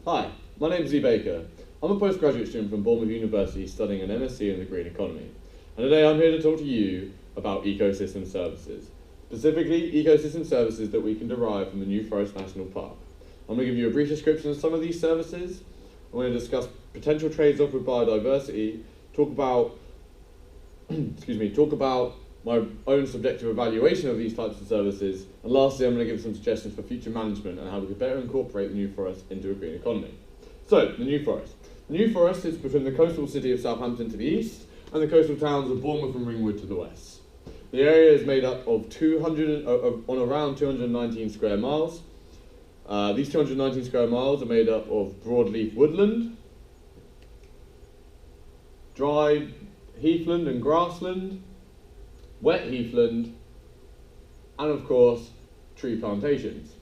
Hi, my name is Lee Baker. I'm a postgraduate student from Bournemouth University studying an MSc in the Green Economy. And today I'm here to talk to you about ecosystem services. Specifically, ecosystem services that we can derive from the New Forest National Park. I'm going to give you a brief description of some of these services. I'm going to discuss potential trades-off with biodiversity, talk about my own subjective evaluation of these types of services, and lastly I'm going to give some suggestions for future management and how we could better incorporate the New Forest into a green economy. So, the New Forest. The New Forest sits between the coastal city of Southampton to the east and the coastal towns of Bournemouth and Ringwood to the west. The area is made up of around 219 square miles. These 219 square miles are made up of broadleaf woodland, dry heathland and grassland, wet heathland, and of course, tree plantations.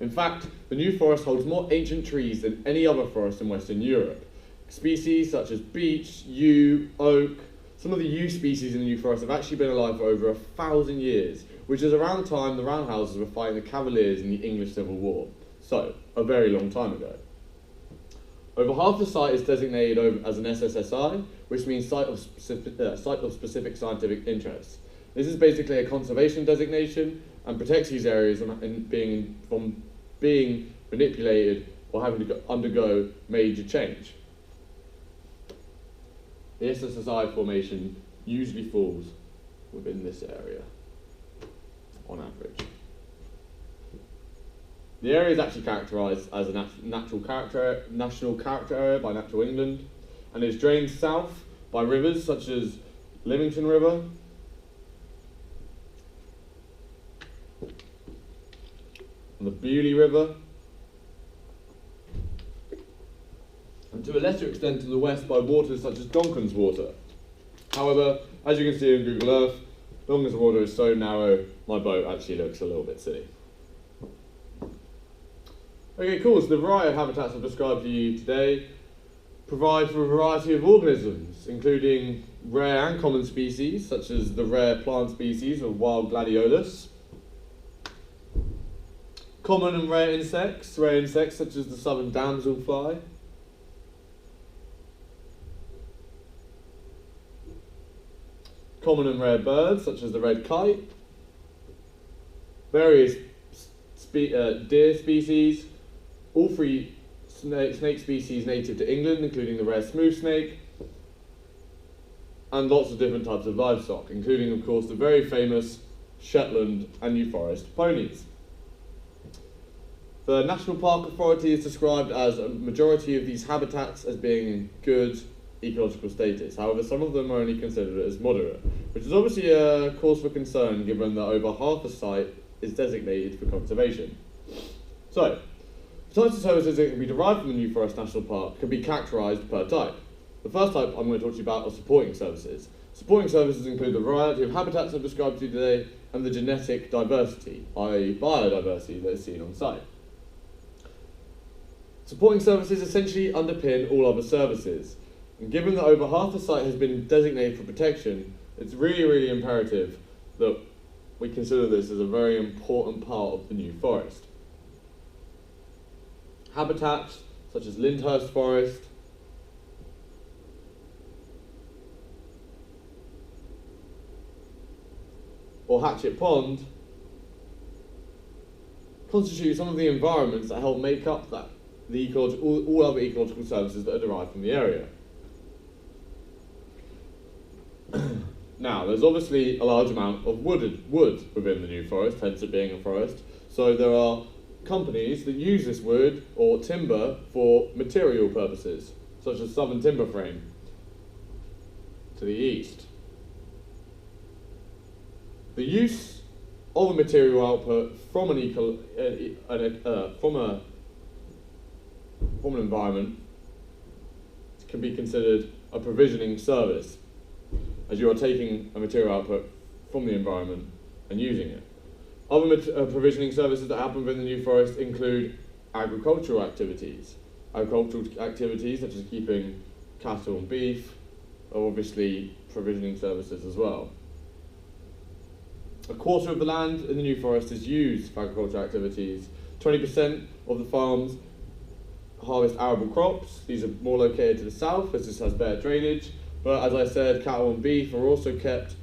In fact, the New Forest holds more ancient trees than any other forest in Western Europe. Species such as beech, yew, oak. Some of the yew species in the New Forest have actually been alive for over 1,000 years, which is around the time the Roundhouses were fighting the Cavaliers in the English Civil War. So, a very long time ago. Over half the site is designated as an SSSI, which means site of specific scientific interest. This is basically a conservation designation and protects these areas from being manipulated or having to undergo major change. The SSSI formation usually falls within this area, on average. The area is actually characterised as a national character area by Natural England, and is drained south by rivers such as Lymington River, and the Beaulieu River, and to a lesser extent to the west by waters such as Donkin's Water. However, as you can see in Google Earth, Donkin's Water is so narrow, my boat actually looks a little bit silly. Okay, cool, so the variety of habitats I've described to you today provide for a variety of organisms, including rare and common species, such as the rare plant species of wild gladiolus, common and rare insects such as the southern damselfly, common and rare birds such as the red kite, various deer species, all three snake species native to England, including the rare smooth snake, and lots of different types of livestock, including, of course, the very famous Shetland and New Forest ponies. The National Park Authority is described as a majority of these habitats as being in good ecological status. However, some of them are only considered as moderate, which is obviously a cause for concern given that over half the site is designated for conservation. So, the types of services that can be derived from the New Forest National Park can be characterised per type. The first type I'm going to talk to you about are supporting services. Supporting services include the variety of habitats I've described to you today and the genetic diversity, i.e. biodiversity, that is seen on site. Supporting services essentially underpin all other services. And given that over half the site has been designated for protection, it's really imperative that we consider this as a very important part of the New Forest. Habitats such as Lyndhurst Forest, or Hatchet Pond constitute some of the environments that help make up all other ecological services that are derived from the area. Now, there's obviously a large amount of wood within the New Forest, hence it being a forest, so there are companies that use this wood or timber for material purposes, such as Southern Timber Frame to the east. The use of a material output from an environment can be considered a provisioning service, as you are taking a material output from the environment and using it. Other provisioning services that happen within the New Forest include agricultural activities. Agricultural activities such as keeping cattle and beef are obviously provisioning services as well. A quarter of the land in the New Forest is used for agricultural activities. 20% of the farms harvest arable crops. These are more located to the south, as this has better drainage. But as I said, cattle and beef are also kept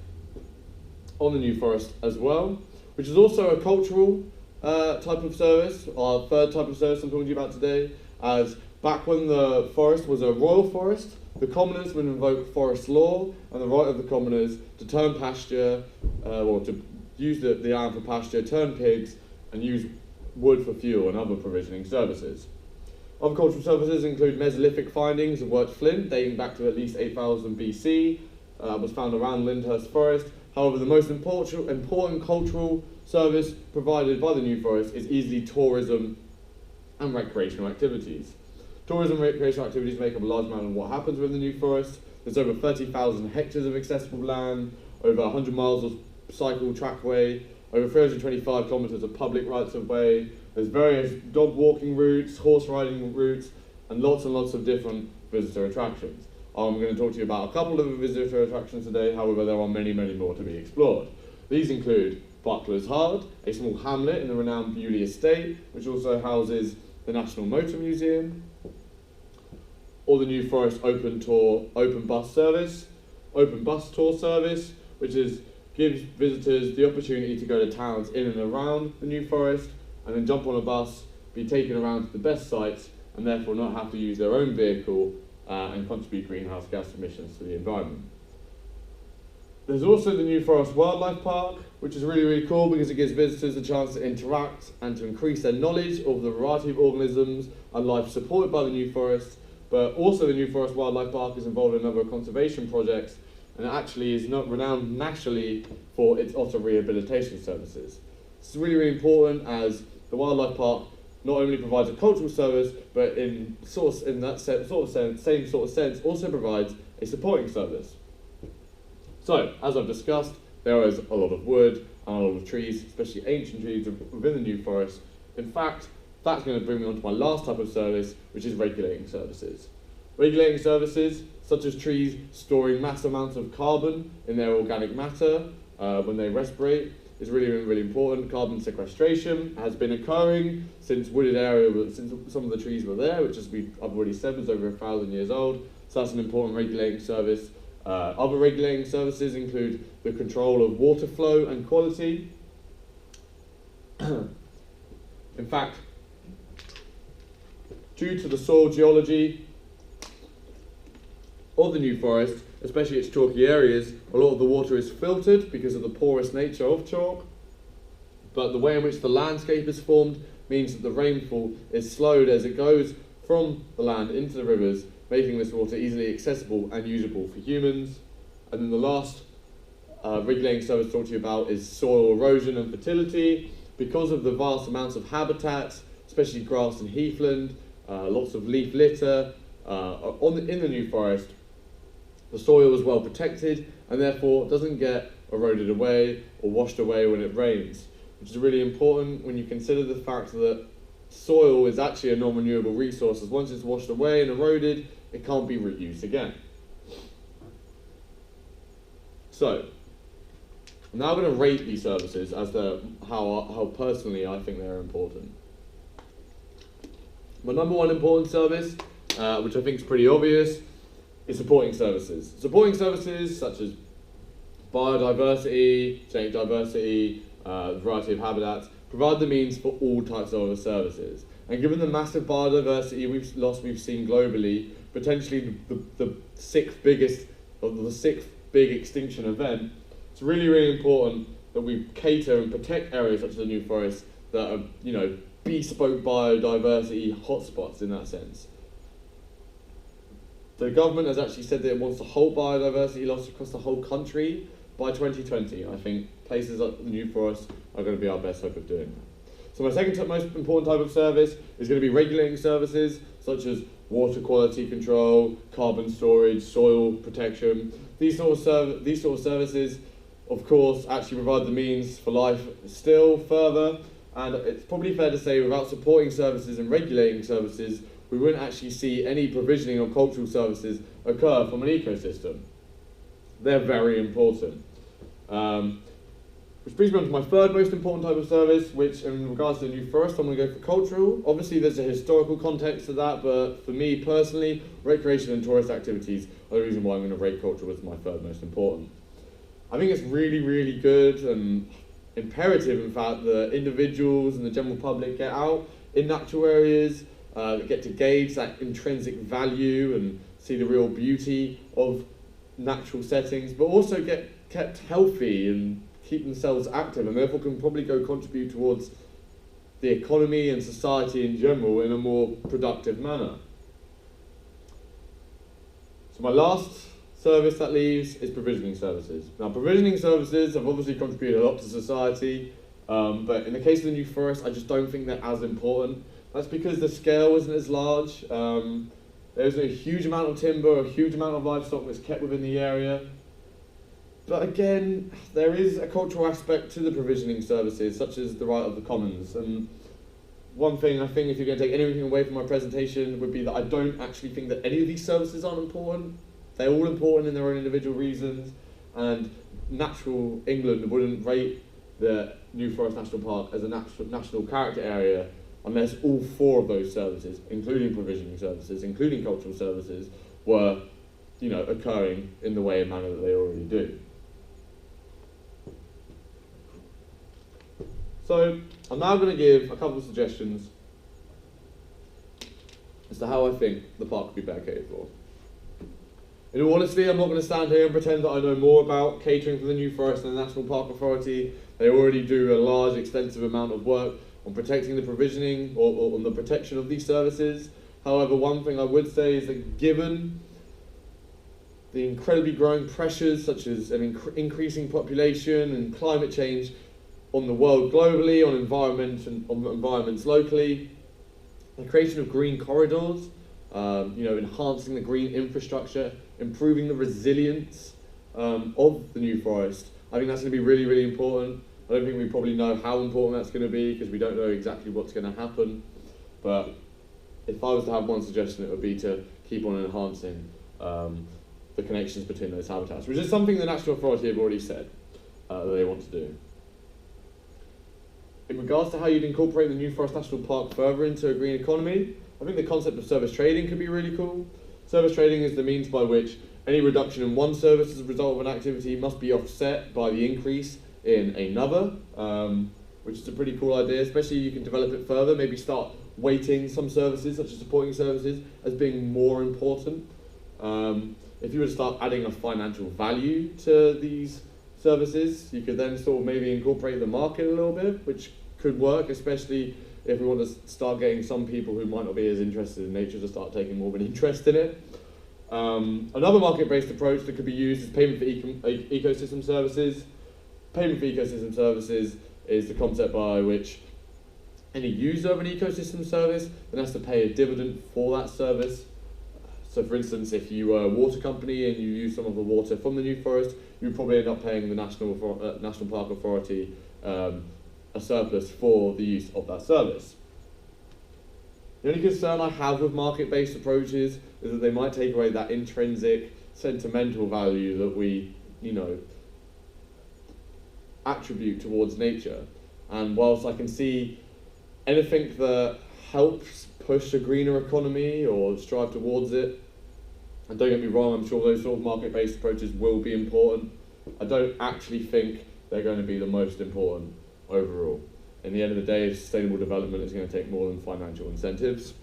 on the New Forest as well, which is also a cultural type of service, our third type of service I'm talking to you about today, as back when the forest was a royal forest, the commoners would invoke forest law and the right of the commoners to turn pasture, or to use the land for pasture, turn pigs, and use wood for fuel and other provisioning services. Other cultural services include Mesolithic findings of worked flint dating back to at least 8000 BC, was found around Lyndhurst Forest. However, the most important cultural service provided by the New Forest is easily tourism and recreational activities. Tourism and recreational activities make up a large amount of what happens within the New Forest. There's over 30,000 hectares of accessible land, over 100 miles of cycle trackway, over 325 kilometres of public rights of way. There's various dog walking routes, horse riding routes, and lots of different visitor attractions. I'm going to talk to you about a couple of the visitor attractions today, however there are many more to be explored. These include Buckler's Hard, a small hamlet in the renowned Bewley Estate, which also houses the National Motor Museum, or the New Forest Open Bus Tour Service, which gives visitors the opportunity to go to towns in and around the New Forest, and then jump on a bus, be taken around to the best sites, and therefore not have to use their own vehicle and contribute greenhouse gas emissions to the environment. There's also the New Forest Wildlife Park, which is really cool because it gives visitors a chance to interact and to increase their knowledge of the variety of organisms and life supported by the New Forest. But also the New Forest Wildlife Park is involved in a number of conservation projects, and it actually is not renowned nationally for its otter rehabilitation services. It's really important, as the Wildlife Park not only provides a cultural service, but in that same sort of sense, also provides a supporting service. So, as I've discussed, there is a lot of wood and a lot of trees, especially ancient trees within the New Forest. In fact, that's going to bring me on to my last type of service, which is regulating services. Regulating services, such as trees storing mass amounts of carbon in their organic matter when they respirate, is really important. Carbon sequestration has been occurring since some of the trees were there, which, as I've already said, was over 1,000 years old. So that's an important regulating service. Other regulating services include the control of water flow and quality. In fact, due to the soil geology of the New Forest, especially its chalky areas, a lot of the water is filtered because of the porous nature of chalk, but the way in which the landscape is formed means that the rainfall is slowed as it goes from the land into the rivers, making this water easily accessible and usable for humans. And then the last regulating service to talk to you about is soil erosion and fertility. Because of the vast amounts of habitats, especially grass and heathland, lots of leaf litter in the New Forest, the soil is well protected and therefore doesn't get eroded away or washed away when it rains, which is really important when you consider the fact that soil is actually a non-renewable resource, as once it's washed away and eroded, it can't be reused again. So, I'm now going to rate these services as how personally I think they're important. My number one important service, which I think is pretty obvious, is supporting services. Supporting services such as biodiversity, genetic diversity, variety of habitats, provide the means for all types of other services. And given the massive biodiversity we've seen globally, potentially the sixth big extinction event, it's really important that we cater and protect areas such as the New Forest that are, bespoke biodiversity hotspots in that sense. The government has actually said that it wants to halt biodiversity loss across the whole country by 2020. I think places like the New Forest are going to be our best hope of doing that. So my second most important type of service is going to be regulating services, such as water quality control, carbon storage, soil protection. These sort of services, of course, actually provide the means for life still further, and it's probably fair to say without supporting services and regulating services, we wouldn't actually see any provisioning of cultural services occur from an ecosystem. They're very important. Which brings me on to my third most important type of service, which in regards to the New Forest, I'm going to go for cultural. Obviously there's a historical context to that, but for me personally, recreation and tourist activities are the reason why I'm going to rate cultural as my third most important. I think it's really, really good and imperative, in fact, that individuals and the general public get out in natural areas, get to gauge that intrinsic value and see the real beauty of natural settings, but also get kept healthy and keep themselves active, and therefore can probably go contribute towards the economy and society in general in a more productive manner. So my last service that leaves is provisioning services. Now, provisioning services have obviously contributed a lot to society, but in the case of the New Forest, I just don't think they're as important. That's because the scale isn't as large. There's a huge amount of timber, a huge amount of livestock that's kept within the area. But again, there is a cultural aspect to the provisioning services, such as the right of the commons. And one thing I think, if you're going to take anything away from my presentation, would be that I don't actually think that any of these services aren't important. They're all important in their own individual reasons, and natural England wouldn't rate the New Forest National Park as a national character area unless all four of those services, including provisioning services, including cultural services, were, occurring in the way and manner that they already do. So I'm now going to give a couple of suggestions as to how I think the park could be better catered for. In all honesty, I'm not going to stand here and pretend that I know more about catering for the New Forest than the National Park Authority. They already do a large, extensive amount of work on protecting the provisioning or on the protection of these services. However, one thing I would say is that given the incredibly growing pressures such as an increasing population and climate change on the world globally, on environments locally, the creation of green corridors, enhancing the green infrastructure, improving the resilience of the New Forest. I think that's going to be really, really important. I don't think we probably know how important that's going to be because we don't know exactly what's going to happen. But if I was to have one suggestion, it would be to keep on enhancing the connections between those habitats, which is something the National Authority have already said that they want to do. In regards to how you'd incorporate the New Forest National Park further into a green economy, I think the concept of service trading could be really cool. Service trading is the means by which any reduction in one service as a result of an activity must be offset by the increase in another, which is a pretty cool idea, especially you can develop it further, maybe start weighting some services, such as supporting services, as being more important. If you were to start adding a financial value to these services, you could then sort of maybe incorporate the market a little bit, which could work, especially if we want to start getting some people who might not be as interested in nature to start taking more of an interest in it. Another market-based approach that could be used is payment for ecosystem services. Payment for ecosystem services is the concept by which any user of an ecosystem service then has to pay a dividend for that service. So for instance, if you were a water company and you use some of the water from the New Forest, you would probably end up paying the National Park Authority a surplus for the use of that service. The only concern I have with market-based approaches is that they might take away that intrinsic, sentimental value that we, attribute towards nature. And whilst I can see anything that helps push a greener economy or strive towards it, and don't get me wrong, I'm sure those sort of market-based approaches will be important, I don't actually think they're going to be the most important overall. In the end of the day, sustainable development is going to take more than financial incentives.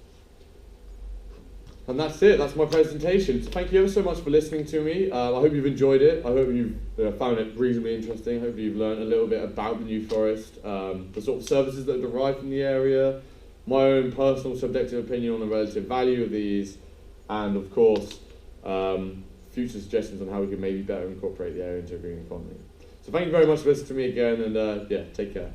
And that's it, that's my presentation. So thank you ever so much for listening to me. I hope you've enjoyed it. I hope you've found it reasonably interesting. I hope you've learned a little bit about the New Forest, the sort of services that are derived from the area, my own personal subjective opinion on the relative value of these, and of course, future suggestions on how we can maybe better incorporate the area into a green economy. So thank you very much for listening to me again, and take care.